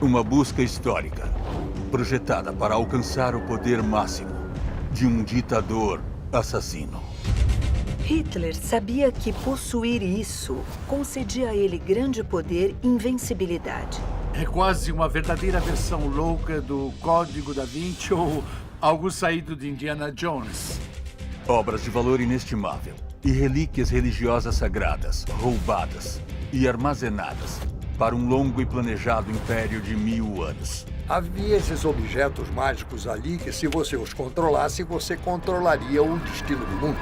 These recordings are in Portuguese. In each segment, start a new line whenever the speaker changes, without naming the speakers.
Uma busca histórica, projetada para alcançar o poder máximo de um ditador assassino.
Hitler sabia que possuir isso concedia a ele grande poder e invencibilidade.
É quase uma verdadeira versão louca do Código da Vinci ou algo saído de Indiana Jones.
Obras de valor inestimável e relíquias religiosas sagradas, roubadas e armazenadas para um longo e planejado império de 1000 anos.
Havia esses objetos mágicos ali que, se você os controlasse, você controlaria o destino do mundo.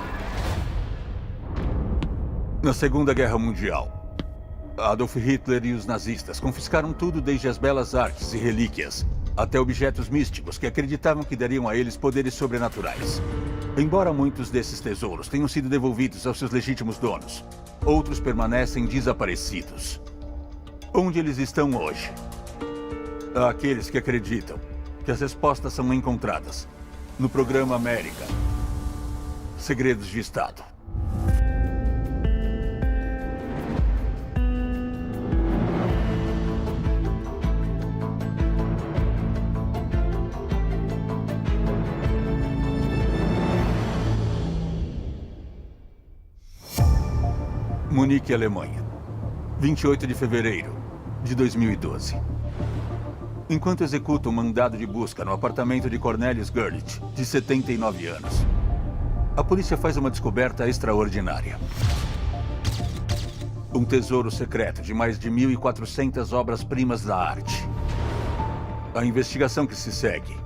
Na Segunda Guerra Mundial, Adolf Hitler e os nazistas confiscaram tudo, desde as belas artes e relíquias até objetos místicos que acreditavam que dariam a eles poderes sobrenaturais. Embora muitos desses tesouros tenham sido devolvidos aos seus legítimos donos, outros permanecem desaparecidos. Onde eles estão hoje? Há aqueles que acreditam que as respostas são encontradas no programa América. Segredos de Estado. Munique, Alemanha, 28 de fevereiro de 2012. Enquanto executa um mandado de busca no apartamento de Cornelius Gurlitt, de 79 anos, a polícia faz uma descoberta extraordinária. Um tesouro secreto de mais de 1.400 obras-primas da arte. A investigação que se segue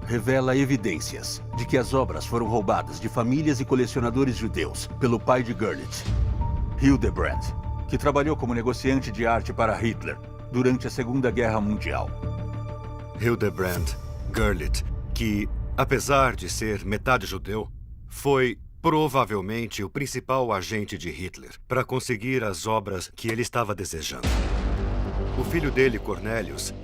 revela evidências de que as obras foram roubadas de famílias e colecionadores judeus pelo pai de Gurlitt, Hildebrand, que trabalhou como negociante de arte para Hitler durante a Segunda Guerra Mundial.
Hildebrand Gurlitt, que, apesar de ser metade judeu, foi provavelmente o principal agente de Hitler para conseguir as obras que ele estava desejando. O filho dele, Cornelius,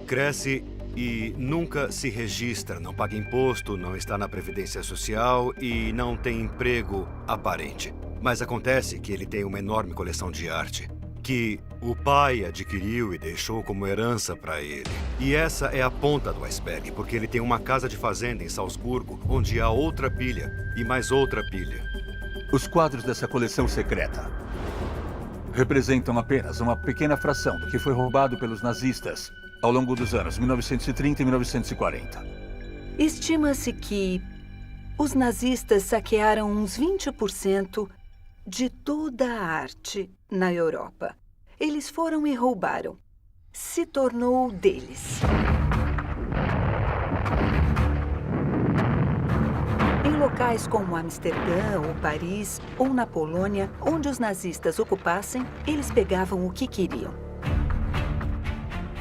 cresce e nunca se registra, não paga imposto, não está na Previdência Social e não tem emprego aparente. Mas acontece que ele tem uma enorme coleção de arte, que o pai adquiriu e deixou como herança para ele. E essa é a ponta do iceberg, porque ele tem uma casa de fazenda em Salzburgo, onde há outra pilha e mais outra pilha.
Os quadros dessa coleção secreta representam apenas uma pequena fração do que foi roubado pelos nazistas ao longo dos anos 1930 e 1940.
Estima-se que os nazistas saquearam uns 20% de toda a arte na Europa. Eles foram e roubaram. Se tornou deles. Em locais como Amsterdã ou Paris ou na Polônia, onde os nazistas ocupassem, eles pegavam o que queriam.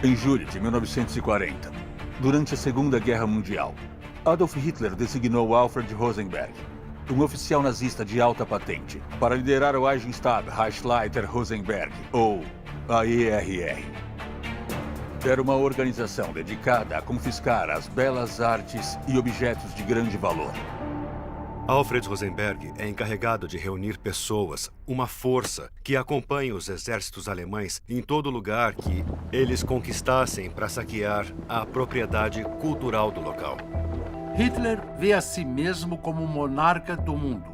Em julho de 1940, durante a Segunda Guerra Mundial, Adolf Hitler designou Alfred Rosenberg, um oficial nazista de alta patente, para liderar o Eigenstab Reichsleiter Rosenberg, ou a ERR. Era uma organização dedicada a confiscar as belas artes e objetos de grande valor.
Alfred Rosenberg é encarregado de reunir pessoas, uma força que acompanha os exércitos alemães em todo lugar que eles conquistassem para saquear a propriedade cultural do local.
Hitler vê a si mesmo como monarca do mundo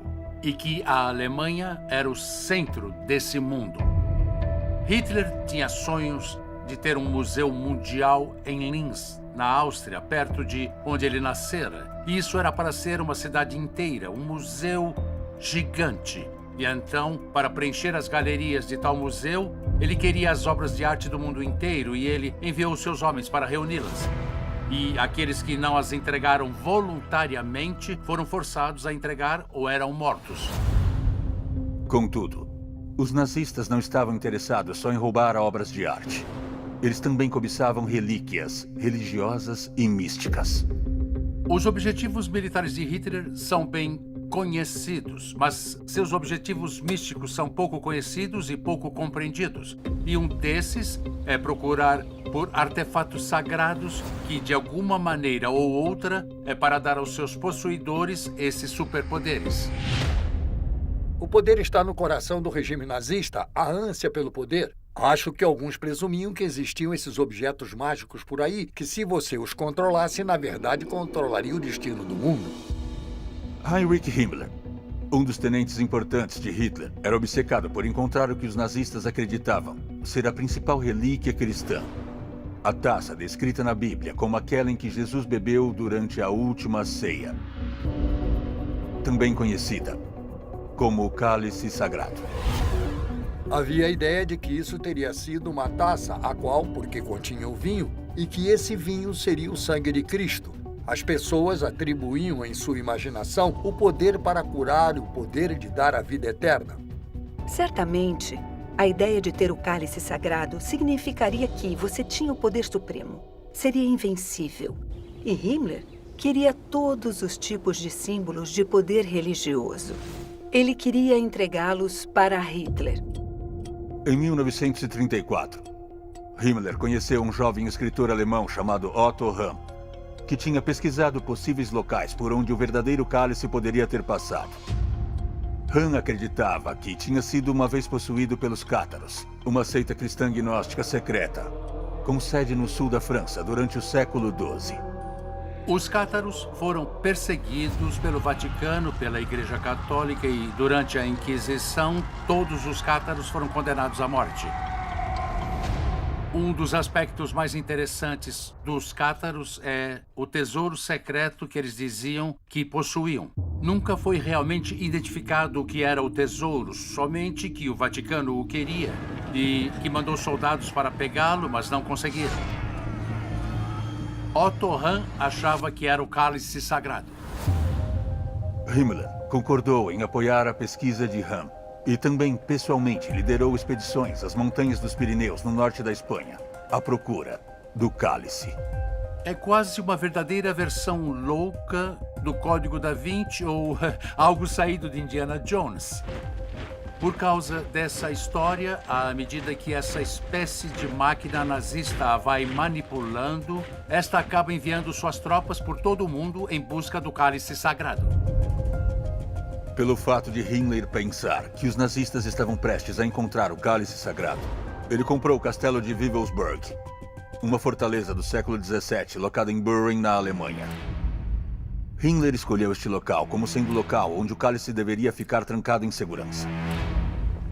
e que a Alemanha era o centro desse mundo. Hitler tinha sonhos de ter um museu mundial em Linz, na Áustria, perto de onde ele nascera. E isso era para ser uma cidade inteira, um museu gigante. E então, para preencher as galerias de tal museu, ele queria as obras de arte do mundo inteiro e ele enviou seus homens para reuni-las. E aqueles que não as entregaram voluntariamente foram forçados a entregar ou eram mortos.
Contudo, os nazistas não estavam interessados só em roubar obras de arte. Eles também cobiçavam relíquias religiosas e místicas.
Os objetivos militares de Hitler são bem conhecidos, mas seus objetivos místicos são pouco conhecidos e pouco compreendidos. E um desses é procurar por artefatos sagrados que, de alguma maneira ou outra, é para dar aos seus possuidores esses superpoderes.
O poder está no coração do regime nazista, a ânsia pelo poder. Acho que alguns presumiam que existiam esses objetos mágicos por aí, que se você os controlasse, na verdade, controlaria o destino do mundo.
Heinrich Himmler, um dos tenentes importantes de Hitler, era obcecado por encontrar o que os nazistas acreditavam ser a principal relíquia cristã. A taça descrita na Bíblia como aquela em que Jesus bebeu durante a última ceia. Também conhecida como o cálice sagrado.
Havia a ideia de que isso teria sido uma taça, a qual, porque continha o vinho, e que esse vinho seria o sangue de Cristo. As pessoas atribuíam em sua imaginação o poder para curar e o poder de dar a vida eterna.
Certamente, a ideia de ter o cálice sagrado significaria que você tinha o poder supremo. Seria invencível. E Himmler queria todos os tipos de símbolos de poder religioso. Ele queria entregá-los para Hitler.
Em 1934, Himmler conheceu um jovem escritor alemão chamado Otto Hahn, que tinha pesquisado possíveis locais por onde o verdadeiro cálice poderia ter passado. Hahn acreditava que tinha sido uma vez possuído pelos cátaros, uma seita cristã gnóstica secreta, com sede no sul da França durante o século XII.
Os cátaros foram perseguidos pelo Vaticano, pela Igreja Católica e, durante a Inquisição, todos os cátaros foram condenados à morte. Um dos aspectos mais interessantes dos cátaros é o tesouro secreto que eles diziam que possuíam. Nunca foi realmente identificado o que era o tesouro, somente que o Vaticano o queria e que mandou soldados para pegá-lo, mas não conseguiram. Otto Hahn achava que era o cálice sagrado.
Himmler concordou em apoiar a pesquisa de Hahn e também, pessoalmente, liderou expedições às montanhas dos Pirineus, no norte da Espanha, à procura do cálice.
É quase uma verdadeira versão louca do Código da Vinci ou algo saído de Indiana Jones. Por causa dessa história, à medida que essa espécie de máquina nazista a vai manipulando, esta acaba enviando suas tropas por todo o mundo em busca do cálice sagrado.
Pelo fato de Himmler pensar que os nazistas estavam prestes a encontrar o cálice sagrado, ele comprou o castelo de Wewelsburg, uma fortaleza do século XVII locada em Büren, na Alemanha. Himmler escolheu este local como sendo o local onde o cálice deveria ficar trancado em segurança.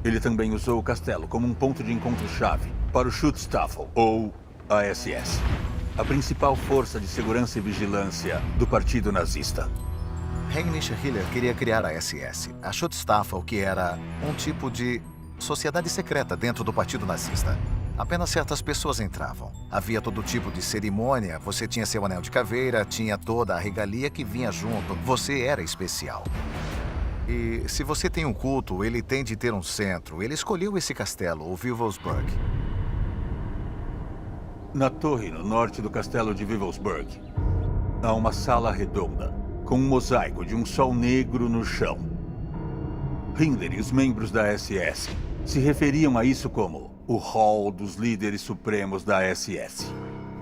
Ele também usou o castelo como um ponto de encontro-chave para o Schutzstaffel, ou a SS, a principal força de segurança e vigilância do partido nazista.
Heinrich Himmler queria criar a SS, a Schutzstaffel, que era um tipo de sociedade secreta dentro do partido nazista. Apenas certas pessoas entravam. Havia todo tipo de cerimônia, você tinha seu anel de caveira, tinha toda a regalia que vinha junto, você era especial. E se você tem um culto, ele tem de ter um centro. Ele escolheu esse castelo, o Wewelsburg.
Na torre no norte do castelo de Wewelsburg, há uma sala redonda, com um mosaico de um sol negro no chão. Himmler e os membros da SS se referiam a isso como o Hall dos Líderes Supremos da SS.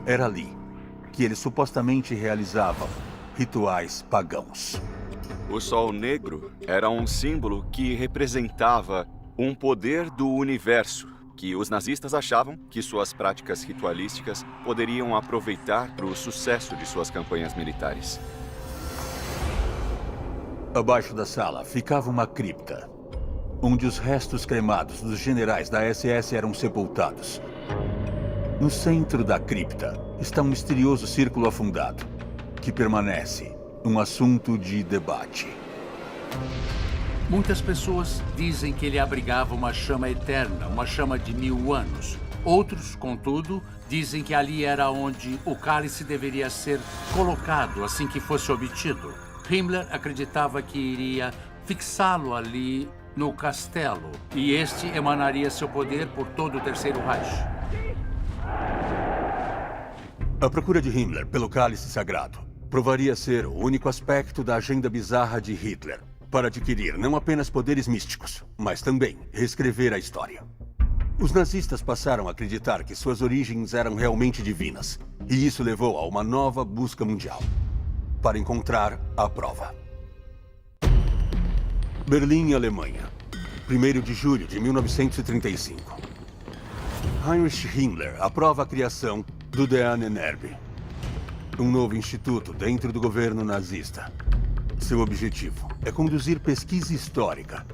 Era ali que eles supostamente realizavam rituais pagãos.
O Sol Negro era um símbolo que representava um poder do universo, que os nazistas achavam que suas práticas ritualísticas poderiam aproveitar para o sucesso de suas campanhas militares.
Abaixo da sala ficava uma cripta, onde os restos cremados dos generais da SS eram sepultados. No centro da cripta está um misterioso círculo afundado, que permanece um assunto de debate.
Muitas pessoas dizem que ele abrigava uma chama eterna, uma chama de 1000 anos. Outros, contudo, dizem que ali era onde o cálice deveria ser colocado assim que fosse obtido. Himmler acreditava que iria fixá-lo ali no castelo, e este emanaria seu poder por todo o Terceiro Reich.
A procura de Himmler pelo cálice sagrado provaria ser o único aspecto da agenda bizarra de Hitler para adquirir não apenas poderes místicos, mas também reescrever a história. Os nazistas passaram a acreditar que suas origens eram realmente divinas, e isso levou a uma nova busca mundial para encontrar a prova. Berlim, Alemanha, 1º de julho de 1935. Heinrich Himmler aprova a criação do The Ahnenerbe, um novo instituto dentro do governo nazista. Seu objetivo é conduzir pesquisa histórica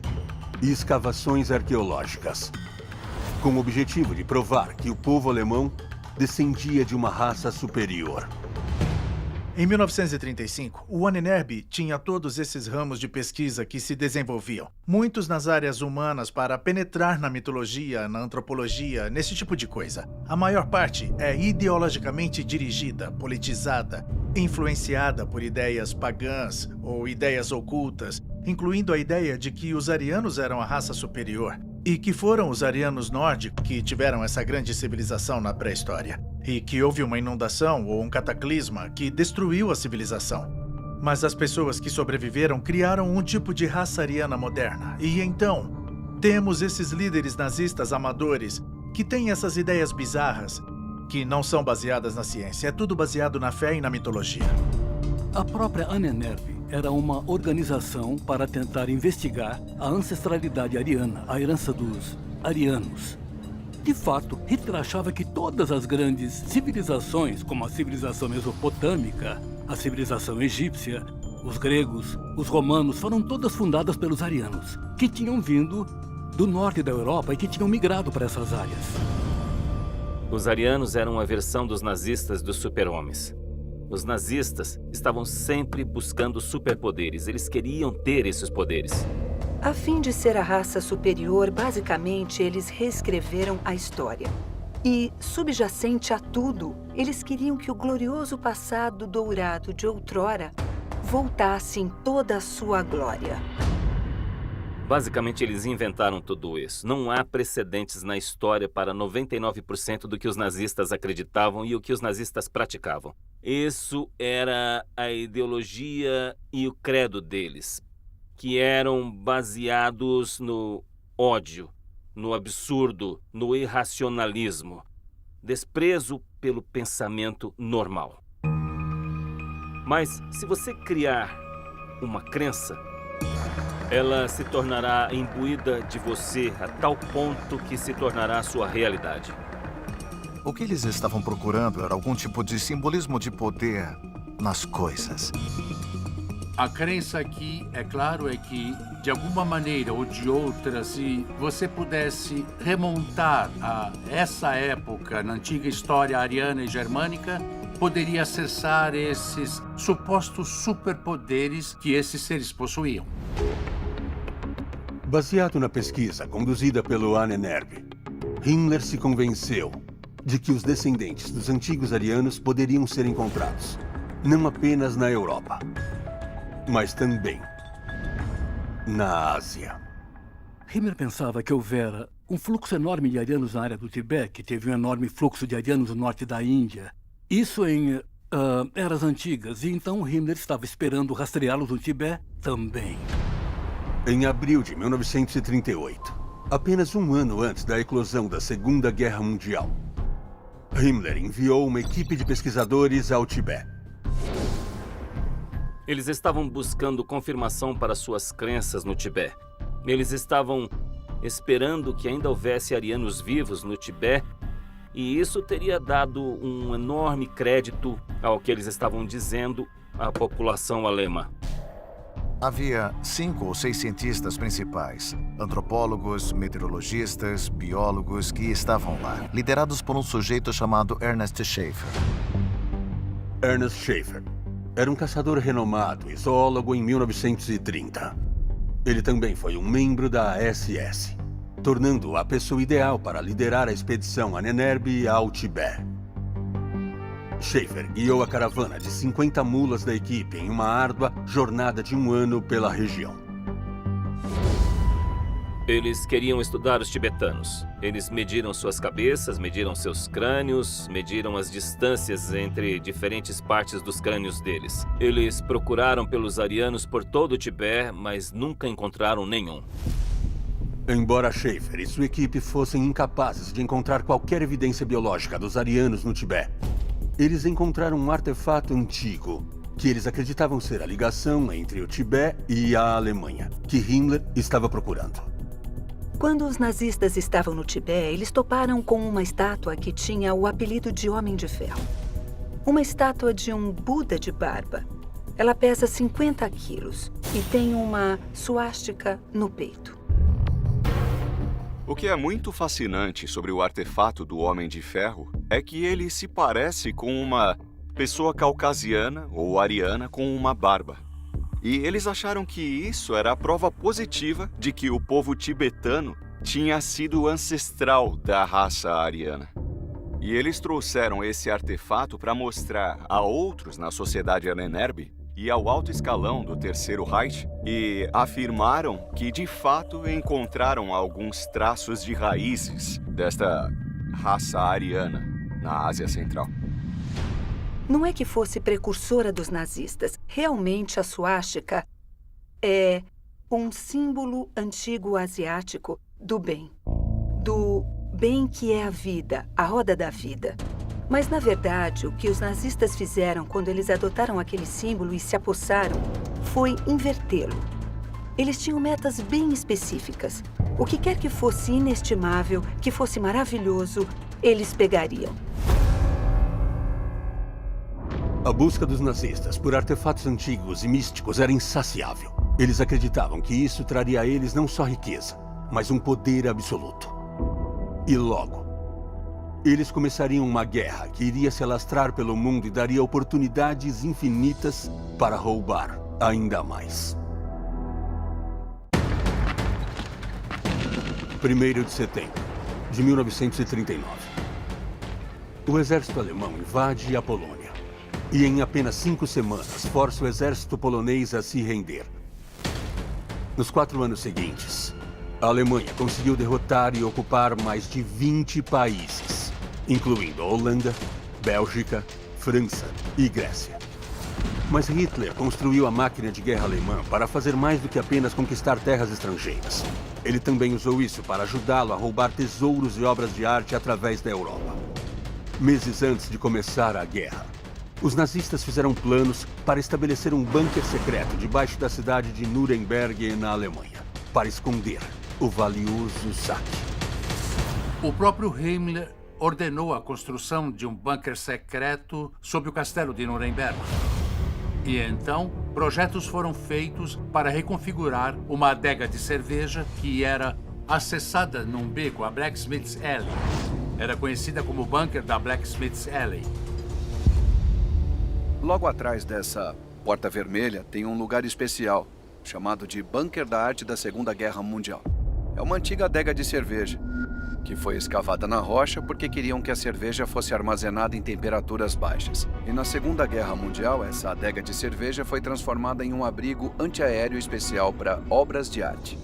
e escavações arqueológicas, com o objetivo de provar que o povo alemão descendia de uma raça superior.
Em 1935, o Ahnenerbe tinha todos esses ramos de pesquisa que se desenvolviam, muitos nas áreas humanas para penetrar na mitologia, na antropologia, nesse tipo de coisa. A maior parte é ideologicamente dirigida, politizada, influenciada por ideias pagãs ou ideias ocultas, incluindo a ideia de que os arianos eram a raça superior e que foram os arianos nórdicos que tiveram essa grande civilização na pré-história. E que houve uma inundação ou um cataclisma que destruiu a civilização. Mas as pessoas que sobreviveram criaram um tipo de raça ariana moderna. E então, temos esses líderes nazistas amadores que têm essas ideias bizarras que não são baseadas na ciência. É tudo baseado na fé e na mitologia.
A própria Ahnenerbe era uma organização para tentar investigar a ancestralidade ariana, a herança dos arianos. De fato, Hitler achava que todas as grandes civilizações, como a civilização mesopotâmica, a civilização egípcia, os gregos, os romanos, foram todas fundadas pelos arianos, que tinham vindo do norte da Europa e que tinham migrado para essas áreas.
Os arianos eram a versão dos nazistas dos super-homens. Os nazistas estavam sempre buscando superpoderes. Eles queriam ter esses poderes.
A fim de ser a raça superior, basicamente, eles reescreveram a história. E, subjacente a tudo, eles queriam que o glorioso passado dourado de outrora voltasse em toda a sua glória.
Basicamente, eles inventaram tudo isso. Não há precedentes na história para 99% do que os nazistas acreditavam e o que os nazistas praticavam. Isso era a ideologia e o credo deles, que eram baseados no ódio, no absurdo, no irracionalismo, desprezo pelo pensamento normal. Mas se você criar uma crença, ela se tornará imbuída de você a tal ponto que se tornará sua realidade.
O que eles estavam procurando era algum tipo de simbolismo de poder nas coisas.
A crença aqui, é claro, é que, de alguma maneira ou de outra, se você pudesse remontar a essa época na antiga história ariana e germânica, poderia acessar esses supostos superpoderes que esses seres possuíam.
Baseado na pesquisa conduzida pelo Ahnenerbe, Himmler se convenceu de que os descendentes dos antigos arianos poderiam ser encontrados, não apenas na Europa, mas também na Ásia.
Himmler pensava que houvera um fluxo enorme de arianos na área do Tibete, que teve um enorme fluxo de arianos no norte da Índia. Isso em eras antigas, e então Himmler estava esperando rastreá-los no Tibete também.
Em abril de 1938, apenas um ano antes da eclosão da Segunda Guerra Mundial, Himmler enviou uma equipe de pesquisadores ao Tibete.
Eles estavam buscando confirmação para suas crenças no Tibete. Eles estavam esperando que ainda houvesse arianos vivos no Tibete, e isso teria dado um enorme crédito ao que eles estavam dizendo à população alemã.
Havia 5 ou 6 cientistas principais, antropólogos, meteorologistas, biólogos que estavam lá, liderados por um sujeito chamado Ernest Schaefer.
Ernest Schaefer era um caçador renomado e zoólogo em 1930. Ele também foi um membro da SS, tornando-o a pessoa ideal para liderar a expedição Ahnenerbe ao Tibete. Schaefer guiou a caravana de 50 mulas da equipe em uma árdua jornada de 1 ano pela região.
Eles queriam estudar os tibetanos. Eles mediram suas cabeças, mediram seus crânios, mediram as distâncias entre diferentes partes dos crânios deles. Eles procuraram pelos arianos por todo o Tibete, mas nunca encontraram nenhum.
Embora Schaefer e sua equipe fossem incapazes de encontrar qualquer evidência biológica dos arianos no Tibete, eles encontraram um artefato antigo que eles acreditavam ser a ligação entre o Tibete e a Alemanha, que Himmler estava procurando.
Quando os nazistas estavam no Tibete, eles toparam com uma estátua que tinha o apelido de Homem de Ferro. Uma estátua de um Buda de barba. Ela pesa 50 quilos e tem uma suástica no peito.
O que é muito fascinante sobre o artefato do Homem de Ferro é que ele se parece com uma pessoa caucasiana ou ariana com uma barba. E eles acharam que isso era a prova positiva de que o povo tibetano tinha sido ancestral da raça ariana. E eles trouxeram esse artefato para mostrar a outros na sociedade Ahnenerbe e ao alto escalão do Terceiro Reich e afirmaram que, de fato, encontraram alguns traços de raízes desta raça ariana na Ásia Central.
Não é que fosse precursora dos nazistas. Realmente, a suástica é um símbolo antigo asiático do bem. Do bem que é a vida, a roda da vida. Mas, na verdade, o que os nazistas fizeram quando eles adotaram aquele símbolo e se apossaram foi invertê-lo. Eles tinham metas bem específicas. O que quer que fosse inestimável, que fosse maravilhoso, eles pegariam.
A busca dos nazistas por artefatos antigos e místicos era insaciável. Eles acreditavam que isso traria a eles não só riqueza, mas um poder absoluto. E logo, eles começariam uma guerra que iria se alastrar pelo mundo e daria oportunidades infinitas para roubar ainda mais. 1º de setembro de 1939. O exército alemão invade a Polônia. E em apenas 5 semanas, força o exército polonês a se render. Nos 4 anos seguintes, a Alemanha conseguiu derrotar e ocupar mais de 20 países, incluindo Holanda, Bélgica, França e Grécia. Mas Hitler construiu a máquina de guerra alemã para fazer mais do que apenas conquistar terras estrangeiras. Ele também usou isso para ajudá-lo a roubar tesouros e obras de arte através da Europa. Meses antes de começar a guerra, os nazistas fizeram planos para estabelecer um bunker secreto debaixo da cidade de Nuremberg, na Alemanha, para esconder o valioso saque.
O próprio Himmler ordenou a construção de um bunker secreto sob o castelo de Nuremberg. E então, projetos foram feitos para reconfigurar uma adega de cerveja que era acessada num beco, a Blacksmith's Alley. Era conhecida como bunker da Blacksmith's Alley.
Logo atrás dessa porta vermelha tem um lugar especial, chamado de Bunker da Arte da Segunda Guerra Mundial. É uma antiga adega de cerveja, que foi escavada na rocha porque queriam que a cerveja fosse armazenada em temperaturas baixas. E na Segunda Guerra Mundial, essa adega de cerveja foi transformada em um abrigo antiaéreo especial para obras de arte.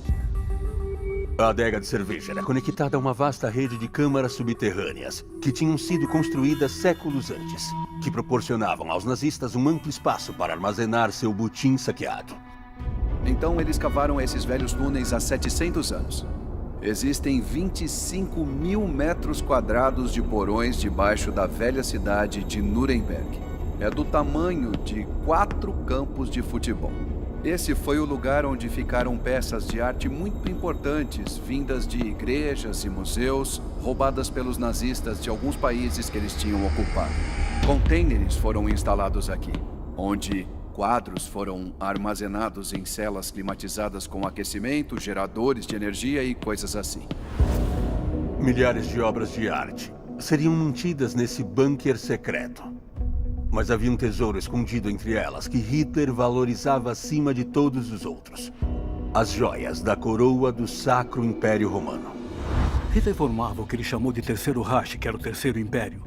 A adega de cerveja era conectada a uma vasta rede de câmaras subterrâneas que tinham sido construídas séculos antes, que proporcionavam aos nazistas um amplo espaço para armazenar seu butim saqueado.
Então eles cavaram esses velhos túneis há 700 anos. Existem 25 mil metros quadrados de porões debaixo da velha cidade de Nuremberg. É do tamanho de 4 campos de futebol. Esse foi o lugar onde ficaram peças de arte muito importantes, vindas de igrejas e museus, roubadas pelos nazistas de alguns países que eles tinham ocupado. Contêineres foram instalados aqui, onde quadros foram armazenados em celas climatizadas com aquecimento, geradores de energia e coisas assim.
Milhares de obras de arte seriam mantidas nesse bunker secreto. Mas havia um tesouro escondido entre elas que Hitler valorizava acima de todos os outros. As joias da coroa do Sacro Império Romano.
Hitler formava o que ele chamou de Terceiro Reich, que era o Terceiro Império.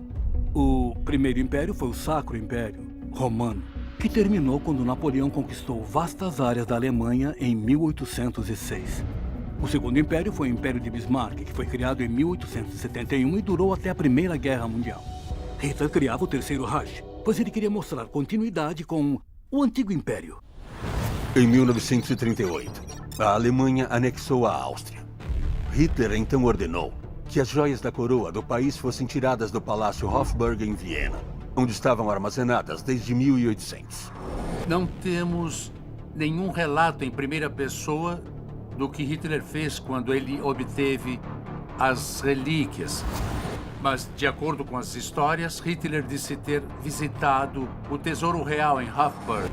O Primeiro Império foi o Sacro Império Romano, que terminou quando Napoleão conquistou vastas áreas da Alemanha em 1806. O Segundo Império foi o Império de Bismarck, que foi criado em 1871 e durou até a Primeira Guerra Mundial. Hitler criava o Terceiro Reich, pois ele queria mostrar continuidade com o Antigo Império.
Em 1938, a Alemanha anexou a Áustria. Hitler então ordenou que as joias da coroa do país fossem tiradas do Palácio Hofburg em Viena, onde estavam armazenadas desde 1800.
Não temos nenhum relato em primeira pessoa do que Hitler fez quando ele obteve as relíquias. Mas, de acordo com as histórias, Hitler disse ter visitado o Tesouro Real em Hofburg.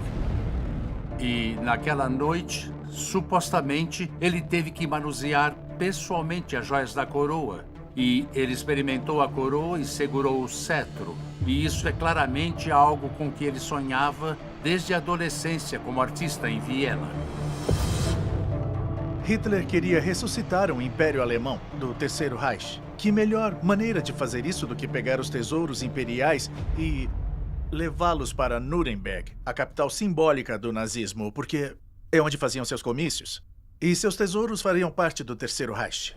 E, naquela noite, supostamente, ele teve que manusear pessoalmente as joias da coroa. E ele experimentou a coroa e segurou o cetro. E isso é claramente algo com que ele sonhava desde a adolescência como artista em Viena.
Hitler queria ressuscitar o Império Alemão do Terceiro Reich. Que melhor maneira de fazer isso do que pegar os tesouros imperiais e levá-los para Nuremberg, a capital simbólica do nazismo, porque é onde faziam seus comícios. E seus tesouros fariam parte do Terceiro Reich.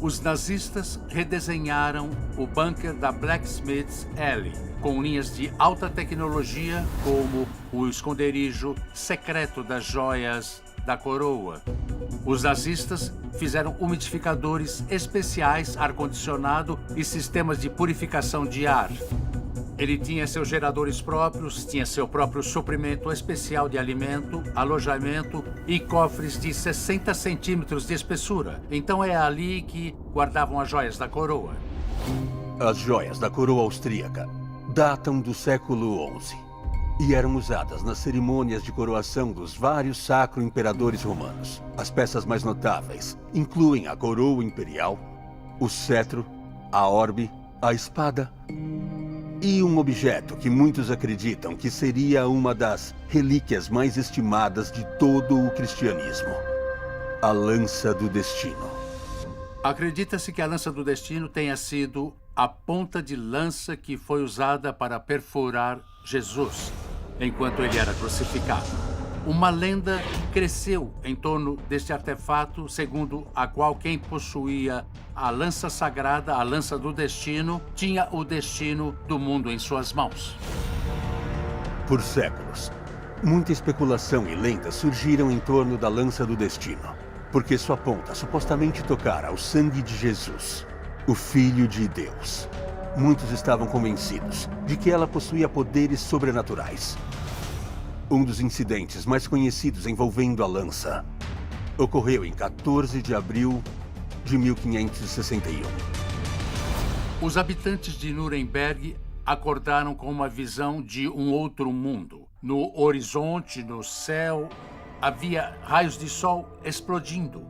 Os nazistas redesenharam o bunker da Blacksmith's Alley, com linhas de alta tecnologia, como o esconderijo secreto das joias da coroa. Os nazistas fizeram umidificadores especiais, ar-condicionado e sistemas de purificação de ar. Ele tinha seus geradores próprios, tinha seu próprio suprimento especial de alimento, alojamento e cofres de 60 centímetros de espessura. Então é ali que guardavam as joias da coroa.
As joias da coroa austríaca datam do século XI e eram usadas nas cerimônias de coroação dos vários sacro-imperadores romanos. As peças mais notáveis incluem a coroa imperial, o cetro, a orbe, a espada e um objeto que muitos acreditam que seria uma das relíquias mais estimadas de todo o cristianismo: a Lança do Destino.
Acredita-se que a Lança do Destino tenha sido a ponta de lança que foi usada para perfurar Jesus enquanto ele era crucificado. Uma lenda cresceu em torno deste artefato, segundo a qual quem possuía a lança sagrada, a Lança do Destino, tinha o destino do mundo em suas mãos.
Por séculos, muita especulação e lendas surgiram em torno da Lança do Destino, porque sua ponta supostamente tocara o sangue de Jesus, o Filho de Deus. Muitos estavam convencidos de que ela possuía poderes sobrenaturais. Um dos incidentes mais conhecidos envolvendo a lança ocorreu em 14 de abril de 1561.
Os habitantes de Nuremberg acordaram com uma visão de um outro mundo. No horizonte, no céu, havia raios de sol explodindo.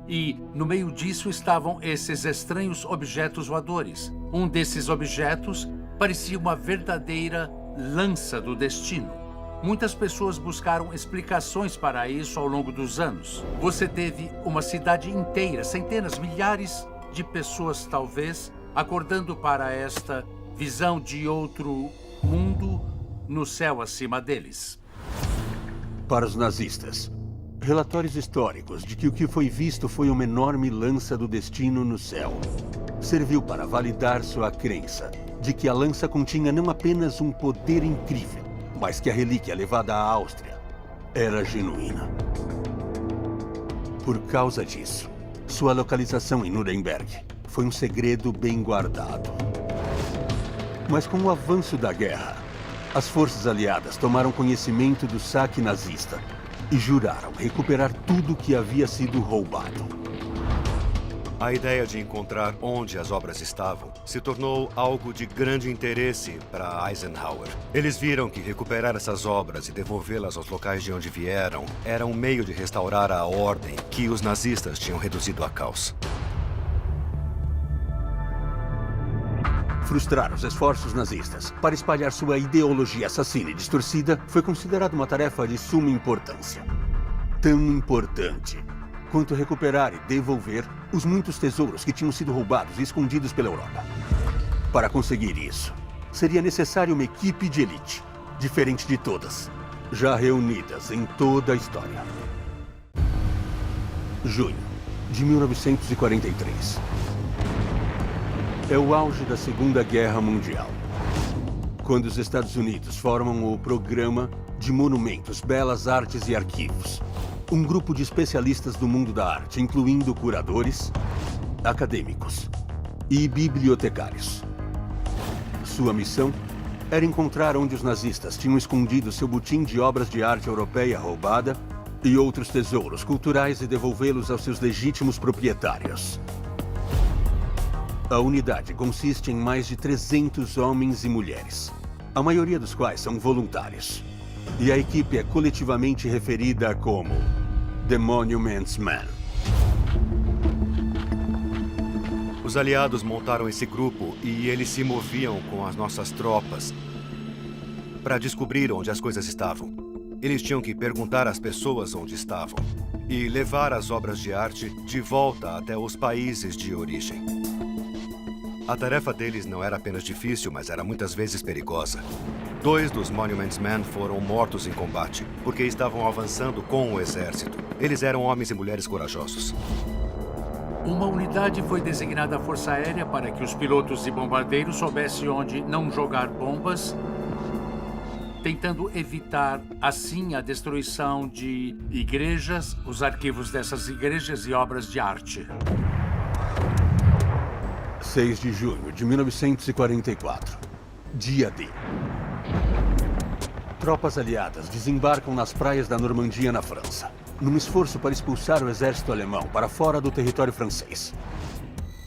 E no meio disso estavam esses estranhos objetos voadores. Um desses objetos parecia uma verdadeira lança do destino. Muitas pessoas buscaram explicações para isso ao longo dos anos. Você teve uma cidade inteira, centenas, milhares de pessoas, talvez, acordando para esta visão de outro mundo no céu acima deles.
Para os nazistas, relatórios históricos de que o que foi visto foi uma enorme lança do destino no céu serviu para validar sua crença de que a lança continha não apenas um poder incrível, mas que a relíquia levada à Áustria era genuína. Por causa disso, sua localização em Nuremberg foi um segredo bem guardado. Mas com o avanço da guerra, as forças aliadas tomaram conhecimento do saque nazista e juraram recuperar tudo que havia sido roubado.
A ideia de encontrar onde as obras estavam se tornou algo de grande interesse para Eisenhower. Eles viram que recuperar essas obras e devolvê-las aos locais de onde vieram era um meio de restaurar a ordem que os nazistas tinham reduzido a caos.
Frustrar os esforços nazistas para espalhar sua ideologia assassina e distorcida foi considerado uma tarefa de suma importância. Tão importante quanto recuperar e devolver os muitos tesouros que tinham sido roubados e escondidos pela Europa. Para conseguir isso, seria necessário uma equipe de elite, diferente de todas, já reunidas em toda a história. Junho de 1943. É o auge da Segunda Guerra Mundial, quando os Estados Unidos formam o Programa de Monumentos, Belas Artes e Arquivos, um grupo de especialistas do mundo da arte, incluindo curadores, acadêmicos e bibliotecários. Sua missão era encontrar onde os nazistas tinham escondido seu butim de obras de arte europeia roubada e outros tesouros culturais e devolvê-los aos seus legítimos proprietários. A unidade consiste em mais de 300 homens e mulheres, a maioria dos quais são voluntários. E a equipe é coletivamente referida como The Monuments Men.
Os aliados montaram esse grupo e eles se moviam com as nossas tropas para descobrir onde as coisas estavam. Eles tinham que perguntar às pessoas onde estavam e levar as obras de arte de volta até os países de origem. A tarefa deles não era apenas difícil, mas era muitas vezes perigosa. 2 dos Monuments Men foram mortos em combate, porque estavam avançando com o exército. Eles eram homens e mulheres corajosos.
Uma unidade foi designada à Força Aérea para que os pilotos e bombardeiros soubessem onde não jogar bombas, tentando evitar, assim, a destruição de igrejas, os arquivos dessas igrejas e obras de arte.
6 de junho de 1944. Dia D. Tropas aliadas desembarcam nas praias da Normandia, na França, num esforço para expulsar o exército alemão para fora do território francês.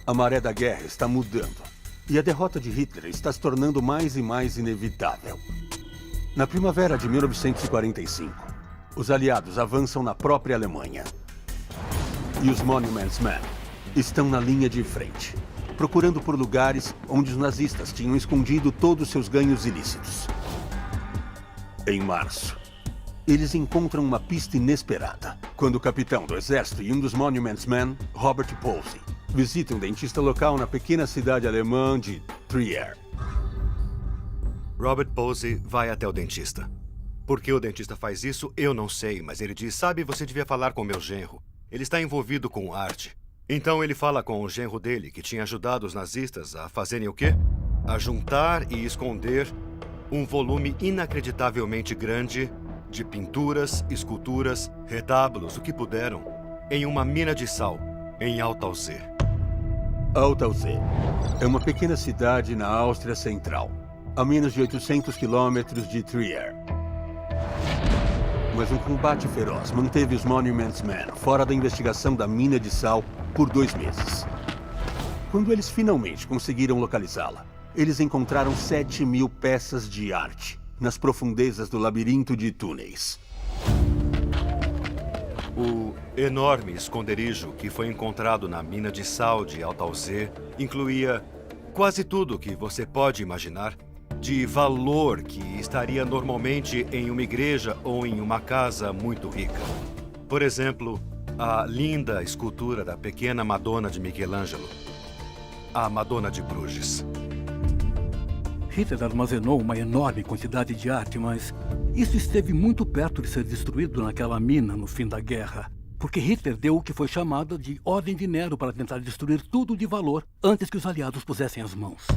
A maré da guerra está mudando e a derrota de Hitler está se tornando mais e mais inevitável. Na primavera de 1945, os aliados avançam na própria Alemanha. E os Monuments Men estão na linha de frente, procurando por lugares onde os nazistas tinham escondido todos seus ganhos ilícitos. Em março, eles encontram uma pista inesperada, quando o capitão do exército e um dos Monuments Men, Robert Posey, visitam um dentista local na pequena cidade alemã de Trier.
Robert Posey vai até o dentista. Por que o dentista faz isso, eu não sei, mas ele diz, sabe, você devia falar com meu genro. Ele está envolvido com arte. Então ele fala com o genro dele, que tinha ajudado os nazistas a fazerem o quê? A juntar e esconder um volume inacreditavelmente grande de pinturas, esculturas, retábulos, o que puderam, em uma mina de sal, em Altausee.
Altausee é uma pequena cidade na Áustria Central, a menos de 800 quilômetros de Trier. Mas um combate feroz manteve os Monuments Men fora da investigação da mina de sal por 2 meses. Quando eles finalmente conseguiram localizá-la, eles encontraram 7.000 peças de arte nas profundezas do labirinto de túneis.
O enorme esconderijo que foi encontrado na mina de sal de Altausee incluía quase tudo que você pode imaginar de valor que estaria normalmente em uma igreja ou em uma casa muito rica. Por exemplo, a linda escultura da pequena Madonna de Michelangelo, a Madonna de Bruges.
Hitler armazenou uma enorme quantidade de arte, mas isso esteve muito perto de ser destruído naquela mina no fim da guerra, porque Hitler deu o que foi chamado de Ordem de Nero para tentar destruir tudo de valor antes que os aliados pusessem as mãos.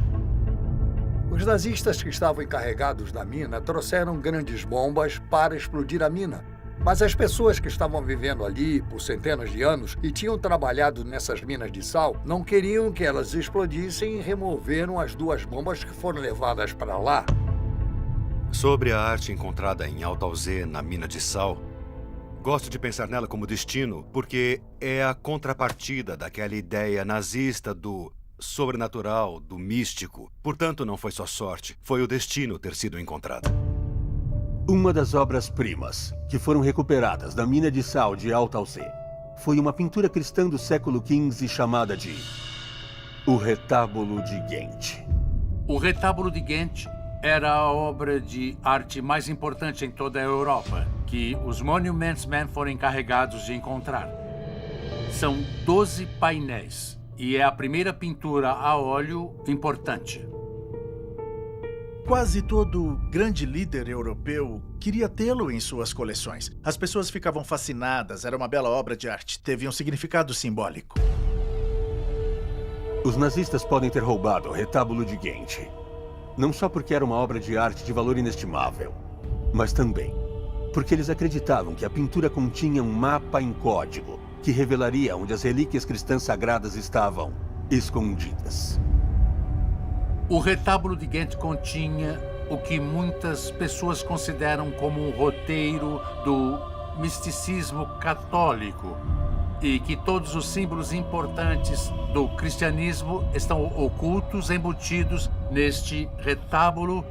Os nazistas que estavam encarregados da mina trouxeram grandes bombas para explodir a mina. Mas as pessoas que estavam vivendo ali por centenas de anos e tinham trabalhado nessas minas de sal não queriam que elas explodissem e removeram as 2 bombas que foram levadas para lá.
Sobre a arte encontrada em Altausee, na mina de sal, gosto de pensar nela como destino porque é a contrapartida daquela ideia nazista do sobrenatural, do místico. Portanto, não foi só sorte, foi o destino ter sido encontrada.
Uma das obras-primas que foram recuperadas da mina de sal de Altausee foi uma pintura cristã do século XV chamada de O Retábulo de Ghent.
O Retábulo de Ghent era a obra de arte mais importante em toda a Europa, que os Monuments Men foram encarregados de encontrar. São 12 painéis e é a primeira pintura a óleo importante.
Quase todo grande líder europeu queria tê-lo em suas coleções. As pessoas ficavam fascinadas, era uma bela obra de arte, teve um significado simbólico.
Os nazistas podem ter roubado o Retábulo de Ghent, não só porque era uma obra de arte de valor inestimável, mas também porque eles acreditavam que a pintura continha um mapa em código que revelaria onde as relíquias cristãs sagradas estavam escondidas.
O Retábulo de Ghent continha o que muitas pessoas consideram como um roteiro do misticismo católico e que todos os símbolos importantes do cristianismo estão ocultos, embutidos neste retábulo,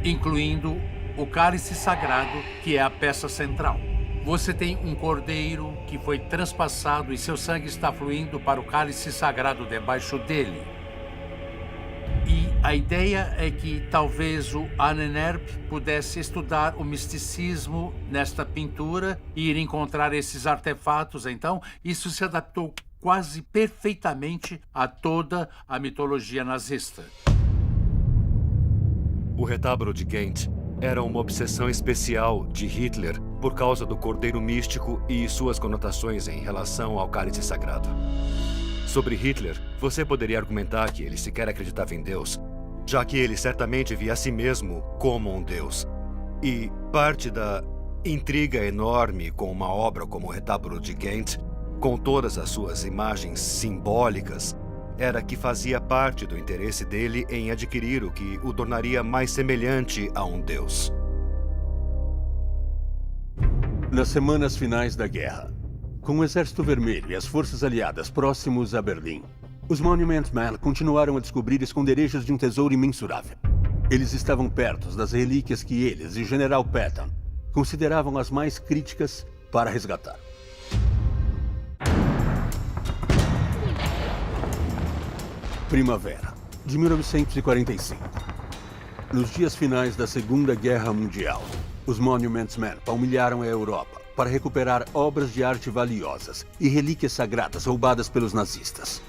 incluindo o cálice sagrado, que é a peça central. Você tem um cordeiro que foi transpassado e seu sangue está fluindo para o cálice sagrado debaixo dele. E a ideia é que talvez o Ahnenerbe pudesse estudar o misticismo nesta pintura e ir encontrar esses artefatos. Então, isso se adaptou quase perfeitamente a toda a mitologia nazista.
O retábulo de Ghent era uma obsessão especial de Hitler por causa do cordeiro místico e suas conotações em relação ao cálice sagrado. Sobre Hitler, você poderia argumentar que ele sequer acreditava em Deus, já que ele certamente via a si mesmo como um Deus. E parte da intriga enorme com uma obra como o retábulo de Ghent, com todas as suas imagens simbólicas, era que fazia parte do interesse dele em adquirir o que o tornaria mais semelhante a um Deus.
Nas semanas finais da guerra, com o Exército Vermelho e as forças aliadas próximos a Berlim, os Monument Men continuaram a descobrir esconderijos de um tesouro imensurável. Eles estavam perto das relíquias que eles e o General Patton consideravam as mais críticas para resgatar. Primavera de 1945. Nos dias finais da Segunda Guerra Mundial, os Monument Men palmilharam a Europa para recuperar obras de arte valiosas e relíquias sagradas roubadas pelos nazistas.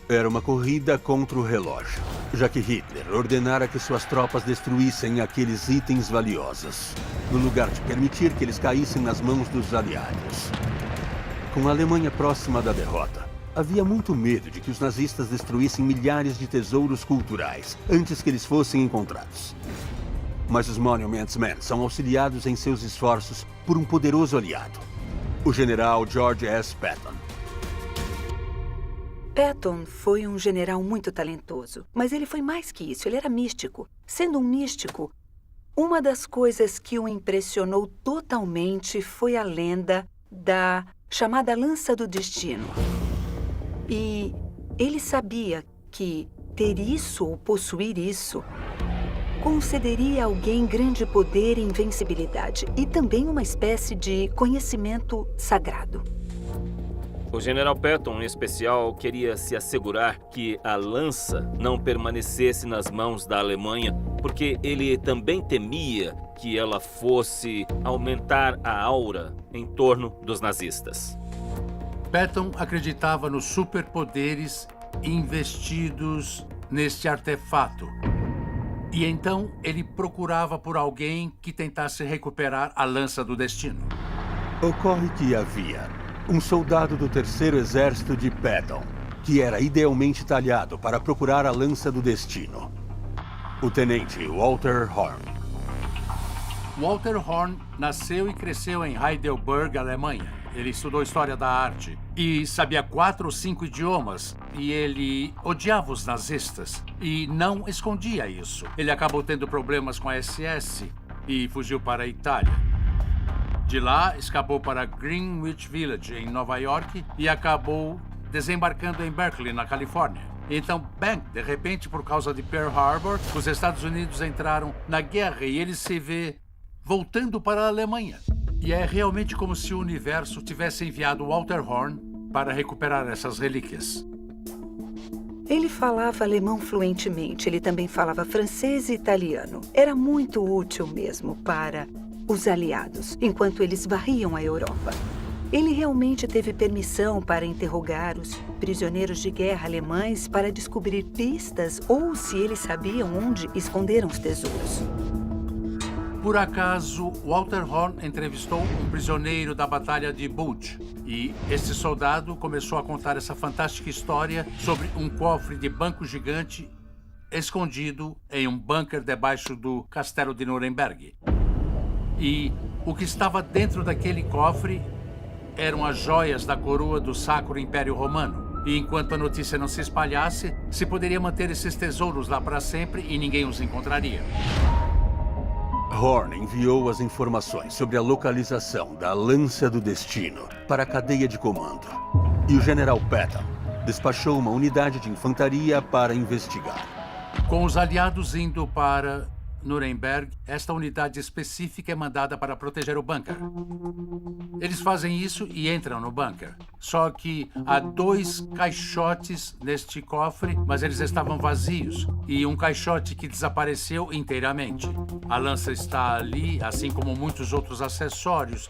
Era uma corrida contra o relógio, já que Hitler ordenara que suas tropas destruíssem aqueles itens valiosos, no lugar de permitir que eles caíssem nas mãos dos aliados. Com a Alemanha próxima da derrota, havia muito medo de que os nazistas destruíssem milhares de tesouros culturais antes que eles fossem encontrados. Mas os Monument Men são auxiliados em seus esforços por um poderoso aliado, o general George S. Patton.
Patton foi um general muito talentoso, mas ele foi mais que isso, ele era místico. Sendo um místico, uma das coisas que o impressionou totalmente foi a lenda da chamada Lança do Destino. E ele sabia que ter isso ou possuir isso concederia a alguém grande poder e invencibilidade, e também uma espécie de conhecimento sagrado.
O General Patton, em especial, queria se assegurar que a lança não permanecesse nas mãos da Alemanha, porque ele também temia que ela fosse aumentar a aura em torno dos nazistas.
Patton acreditava nos superpoderes investidos neste artefato. E então ele procurava por alguém que tentasse recuperar a Lança do Destino.
Ocorre que havia um soldado do 3º Exército de Patton, que era idealmente talhado para procurar a Lança do Destino. O tenente Walter Horn.
Walter Horn nasceu e cresceu em Heidelberg, Alemanha. Ele estudou História da Arte e sabia 4 ou 5 idiomas. E ele odiava os nazistas e não escondia isso. Ele acabou tendo problemas com a SS e fugiu para a Itália. De lá, escapou para Greenwich Village, em Nova York, e acabou desembarcando em Berkeley, na Califórnia. Então, bang, de repente, por causa de Pearl Harbor, os Estados Unidos entraram na guerra e ele se vê voltando para a Alemanha. E é realmente como se o universo tivesse enviado Walter Horn para recuperar essas relíquias.
Ele falava alemão fluentemente, ele também falava francês e italiano. Era muito útil mesmo para os aliados, enquanto eles varriam a Europa. Ele realmente teve permissão para interrogar os prisioneiros de guerra alemães para descobrir pistas ou se eles sabiam onde esconderam os tesouros.
Por acaso, Walter Horn entrevistou um prisioneiro da Batalha de Bulge. E esse soldado começou a contar essa fantástica história sobre um cofre de banco gigante escondido em um bunker debaixo do castelo de Nuremberg. E o que estava dentro daquele cofre eram as joias da coroa do Sacro Império Romano. E enquanto a notícia não se espalhasse, se poderia manter esses tesouros lá para sempre e ninguém os encontraria.
Horn enviou as informações sobre a localização da Lança do Destino para a cadeia de comando. E o General Patton despachou uma unidade de infantaria para investigar.
Com os aliados indo para Nuremberg, esta unidade específica é mandada para proteger o bunker. Eles fazem isso e entram no bunker. Só que há 2 caixotes neste cofre, mas eles estavam vazios. E um caixote que desapareceu inteiramente. A lança está ali, assim como muitos outros acessórios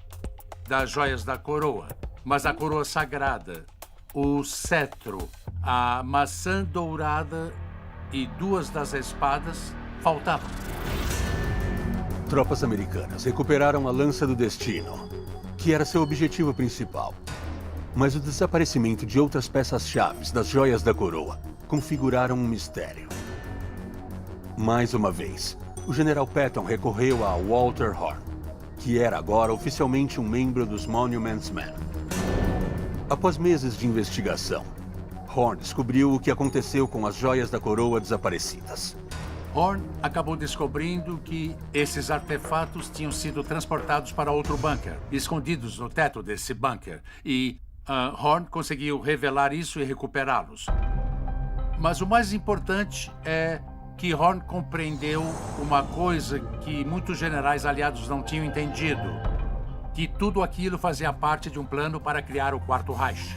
das joias da coroa. Mas a coroa sagrada, o cetro, a maçã dourada e 2 das espadas faltavam.
Tropas americanas recuperaram a Lança do Destino, que era seu objetivo principal. Mas o desaparecimento de outras peças-chave das joias da coroa configuraram um mistério. Mais uma vez, o General Patton recorreu a Walter Horn, que era agora oficialmente um membro dos Monuments Men. Após meses de investigação, Horn descobriu o que aconteceu com as joias da coroa desaparecidas.
Horn acabou descobrindo que esses artefatos tinham sido transportados para outro bunker, escondidos no teto desse bunker. E Horn conseguiu revelar isso e recuperá-los. Mas o mais importante é que Horn compreendeu uma coisa que muitos generais aliados não tinham entendido. Que tudo aquilo fazia parte de um plano para criar o Quarto Reich.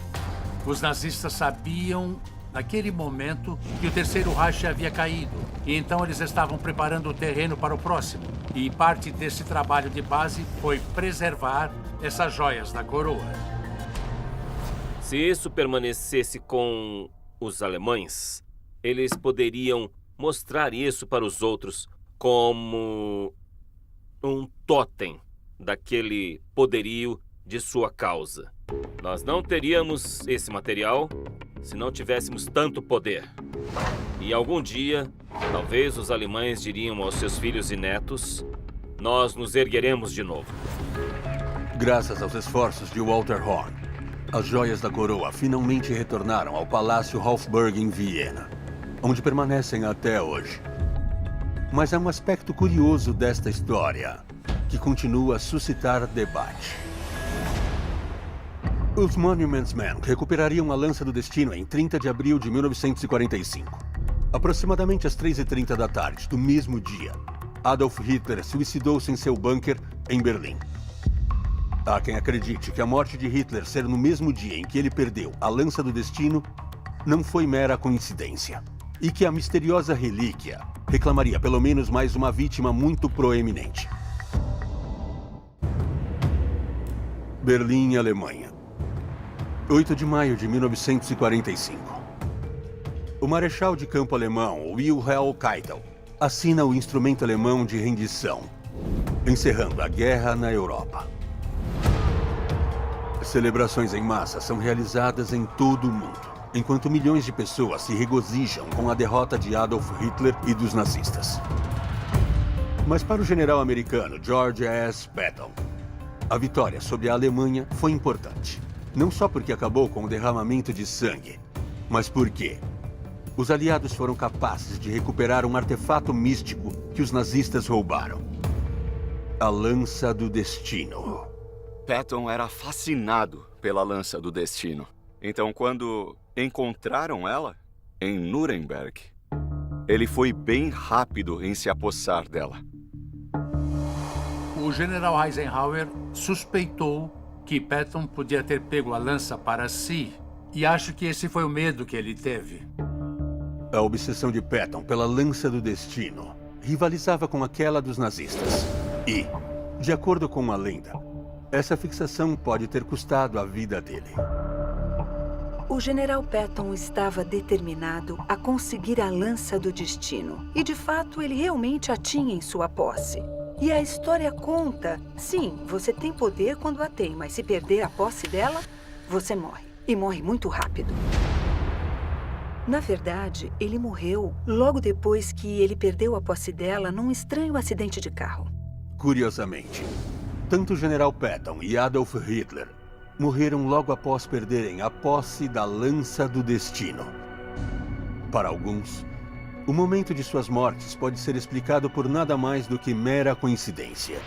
Os nazistas sabiam, naquele momento, que o Terceiro Reich havia caído. E então eles estavam preparando o terreno para o próximo. E parte desse trabalho de base foi preservar essas joias da coroa.
Se isso permanecesse com os alemães, eles poderiam mostrar isso para os outros como um tótem daquele poderio de sua causa. Nós não teríamos esse material se não tivéssemos tanto poder. E algum dia, talvez os alemães diriam aos seus filhos e netos, nós nos ergueremos de novo.
Graças aos esforços de Walter Horn, as joias da coroa finalmente retornaram ao Palácio Hofburg em Viena, onde permanecem até hoje. Mas há um aspecto curioso desta história que continua a suscitar debate. Os Monuments Men recuperariam a Lança do Destino em 30 de abril de 1945. Aproximadamente às 3h30 da tarde do mesmo dia, Adolf Hitler suicidou-se em seu bunker em Berlim. Há quem acredite que a morte de Hitler ser no mesmo dia em que ele perdeu a Lança do Destino não foi mera coincidência, e que a misteriosa relíquia reclamaria pelo menos mais uma vítima muito proeminente. Berlim, Alemanha. 8 de maio de 1945. O marechal de campo alemão Wilhelm Keitel assina o instrumento alemão de rendição, encerrando a guerra na Europa. Celebrações em massa são realizadas em todo o mundo, enquanto milhões de pessoas se regozijam com a derrota de Adolf Hitler e dos nazistas. Mas para o general americano George S. Patton, a vitória sobre a Alemanha foi importante. Não só porque acabou com o derramamento de sangue, mas porque os aliados foram capazes de recuperar um artefato místico que os nazistas roubaram. A Lança do Destino.
Patton era fascinado pela Lança do Destino. Então, quando encontraram ela em Nuremberg, ele foi bem rápido em se apossar dela.
O general Eisenhower suspeitou que Patton podia ter pego a lança para si, e acho que esse foi o medo que ele teve.
A obsessão de Patton pela Lança do Destino rivalizava com aquela dos nazistas. E, de acordo com uma lenda, essa fixação pode ter custado a vida dele.
O general Patton estava determinado a conseguir a Lança do Destino. E, de fato, ele realmente a tinha em sua posse. E a história conta, sim, você tem poder quando a tem, mas se perder a posse dela, você morre. E morre muito rápido. Na verdade, ele morreu logo depois que ele perdeu a posse dela num estranho acidente de carro.
Curiosamente, tanto o general Patton e Adolf Hitler morreram logo após perderem a posse da Lança do Destino. Para alguns, O momento de suas mortes pode ser explicado por nada mais do que mera coincidência.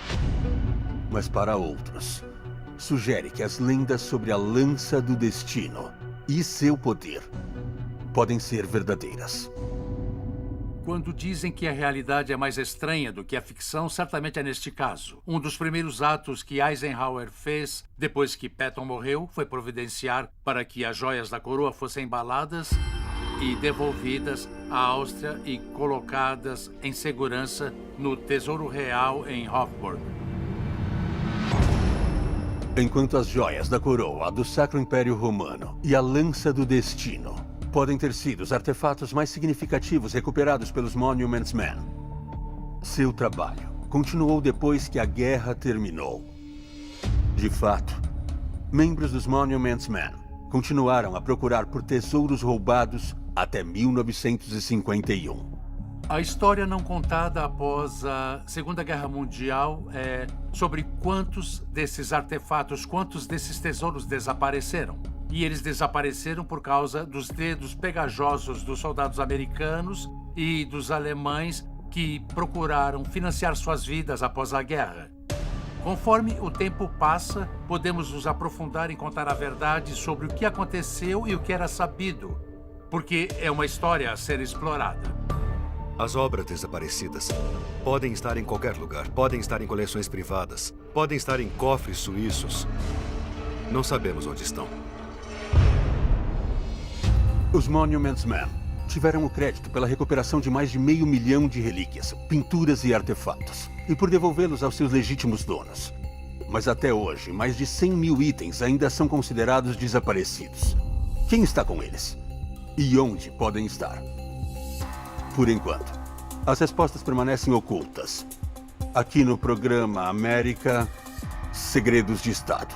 Mas para outros, sugere que as lendas sobre a Lança do Destino e seu poder podem ser verdadeiras.
Quando dizem que a realidade é mais estranha do que a ficção, certamente é neste caso. Um dos primeiros atos que Eisenhower fez depois que Patton morreu foi providenciar para que as joias da coroa fossem embaladas e devolvidas à Áustria e colocadas em segurança no Tesouro Real em Hofburg.
Enquanto as joias da coroa, a do Sacro Império Romano e a Lança do Destino podem ter sido os artefatos mais significativos recuperados pelos Monuments Men, seu trabalho continuou depois que a guerra terminou. De fato, membros dos Monuments Men continuaram a procurar por tesouros roubados até 1951.
A história não contada após a Segunda Guerra Mundial é sobre quantos desses artefatos, quantos desses tesouros desapareceram. E eles desapareceram por causa dos dedos pegajosos dos soldados americanos e dos alemães que procuraram financiar suas vidas após a guerra. Conforme o tempo passa, podemos nos aprofundar em contar a verdade sobre o que aconteceu e o que era sabido, porque é uma história a ser explorada.
As obras desaparecidas podem estar em qualquer lugar, podem estar em coleções privadas, podem estar em cofres suíços. Não sabemos onde estão.
Os Monuments Men tiveram o crédito pela recuperação de mais de 500 mil de relíquias, pinturas e artefatos, e por devolvê-los aos seus legítimos donos. Mas até hoje, mais de 100 mil itens ainda são considerados desaparecidos. Quem está com eles? E onde podem estar? Por enquanto, as respostas permanecem ocultas. Aqui no programa América, Segredos de Estado.